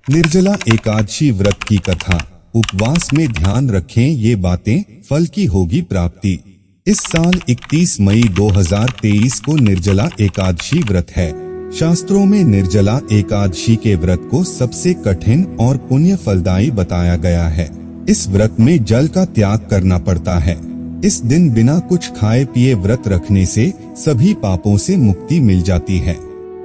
निर्जला एकादशी व्रत की कथा। उपवास में ध्यान रखें ये बातें, फल की होगी प्राप्ति। इस साल 31 मई 2023 को निर्जला एकादशी व्रत है। शास्त्रों में निर्जला एकादशी के व्रत को सबसे कठिन और पुण्य फलदायी बताया गया है। इस व्रत में जल का त्याग करना पड़ता है। इस दिन बिना कुछ खाए पिए व्रत रखने से सभी पापों से मुक्ति मिल जाती है।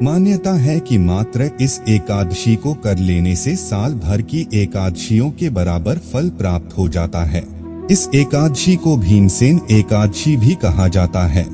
मान्यता है कि मात्र इस एकादशी को कर लेने से साल भर की एकादशियों के बराबर फल प्राप्त हो जाता है। इस एकादशी को भीमसेन एकादशी भी कहा जाता है।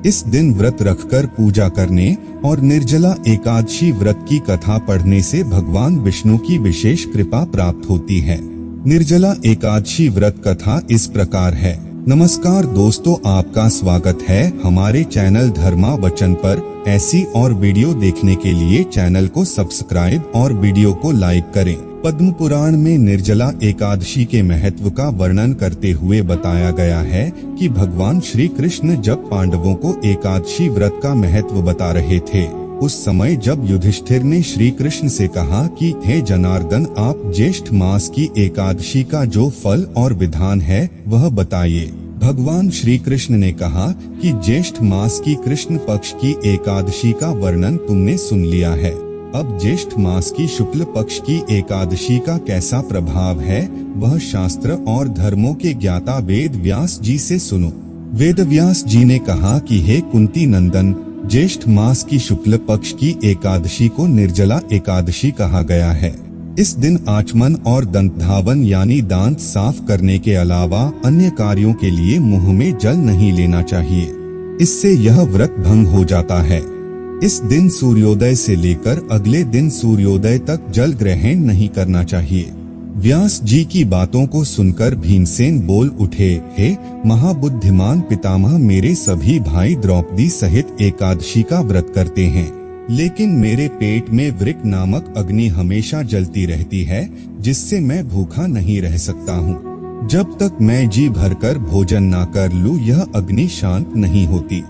इस दिन व्रत रखकर पूजा करने और निर्जला एकादशी व्रत की कथा पढ़ने से भगवान विष्णु की विशेष कृपा प्राप्त होती है। निर्जला एकादशी व्रत कथा इस प्रकार है। नमस्कार दोस्तों, आपका स्वागत है हमारे चैनल धर्मा वचन पर। ऐसी और वीडियो देखने के लिए चैनल को सब्सक्राइब और वीडियो को लाइक करें। पद्म पुराण में निर्जला एकादशी के महत्व का वर्णन करते हुए बताया गया है कि भगवान श्री कृष्ण जब पांडवों को एकादशी व्रत का महत्व बता रहे थे, उस समय जब युधिष्ठिर ने श्री कृष्ण से कहा कि हे जनार्दन, आप ज्येष्ठ मास की एकादशी का जो फल और विधान है वह बताइए। भगवान श्री कृष्ण ने कहा कि ज्येष्ठ मास की कृष्ण पक्ष की एकादशी का वर्णन तुमने सुन लिया है। अब ज्येष्ठ मास की शुक्ल पक्ष की एकादशी का कैसा प्रभाव है वह शास्त्र और धर्मों के ज्ञाता वेद व्यास जी से सुनो। वेद व्यास जी ने कहा कि हे कुंती नंदन, ज्येष्ठ मास की शुक्ल पक्ष की एकादशी को निर्जला एकादशी कहा गया है। इस दिन आचमन और दंत धावन यानी दांत साफ करने के अलावा अन्य कार्यों के लिए मुंह में जल नहीं लेना चाहिए। इससे यह व्रत भंग हो जाता है। इस दिन सूर्योदय से लेकर अगले दिन सूर्योदय तक जल ग्रहण नहीं करना चाहिए। व्यास जी की बातों को सुनकर भीमसेन बोल उठे, हे महाबुद्धिमान पितामह, मेरे सभी भाई द्रौपदी सहित एकादशी का व्रत करते हैं, लेकिन मेरे पेट में वृक नामक अग्नि हमेशा जलती रहती है, जिससे मैं भूखा नहीं रह सकता हूँ। जब तक मैं जी भरकर भोजन ना कर लूँ यह अग्नि शांत नहीं होती।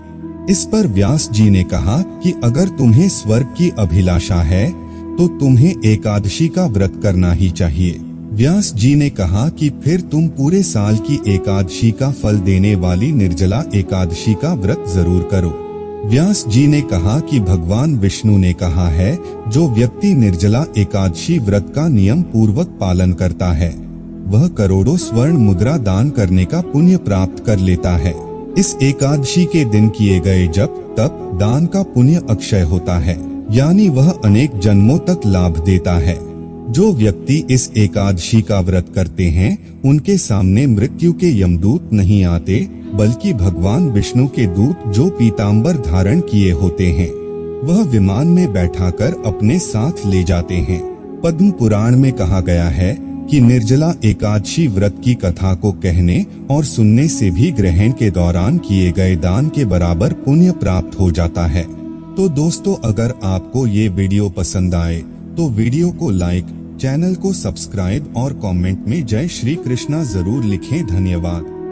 इस पर व्यास जी ने कहा कि अगर तुम्हें स्वर्ग की अभिलाषा है तो तुम्हें एकादशी का व्रत करना ही चाहिए। व्यास जी ने कहा कि फिर तुम पूरे साल की एकादशी का फल देने वाली निर्जला एकादशी का व्रत जरूर करो। व्यास जी ने कहा कि भगवान विष्णु ने कहा है, जो व्यक्ति निर्जला एकादशी व्रत का नियम पूर्वक पालन करता है वह करोड़ों स्वर्ण मुद्रा दान करने का पुण्य प्राप्त कर लेता है। इस एकादशी के दिन किए गए जप तप दान का पुण्य अक्षय होता है, यानी वह अनेक जन्मों तक लाभ देता है। जो व्यक्ति इस एकादशी का व्रत करते हैं उनके सामने मृत्यु के यमदूत नहीं आते, बल्कि भगवान विष्णु के दूत जो पीतांबर धारण किए होते हैं वह विमान में बैठाकर अपने साथ ले जाते हैं। पद्म पुराण में कहा गया है कि निर्जला एकादशी व्रत की कथा को कहने और सुनने से भी ग्रहण के दौरान किए गए दान के बराबर पुण्य प्राप्त हो जाता है। तो दोस्तों, अगर आपको ये वीडियो पसंद आए तो वीडियो को लाइक, चैनल को सब्सक्राइब और कमेंट में जय श्री कृष्णा जरूर लिखें। धन्यवाद।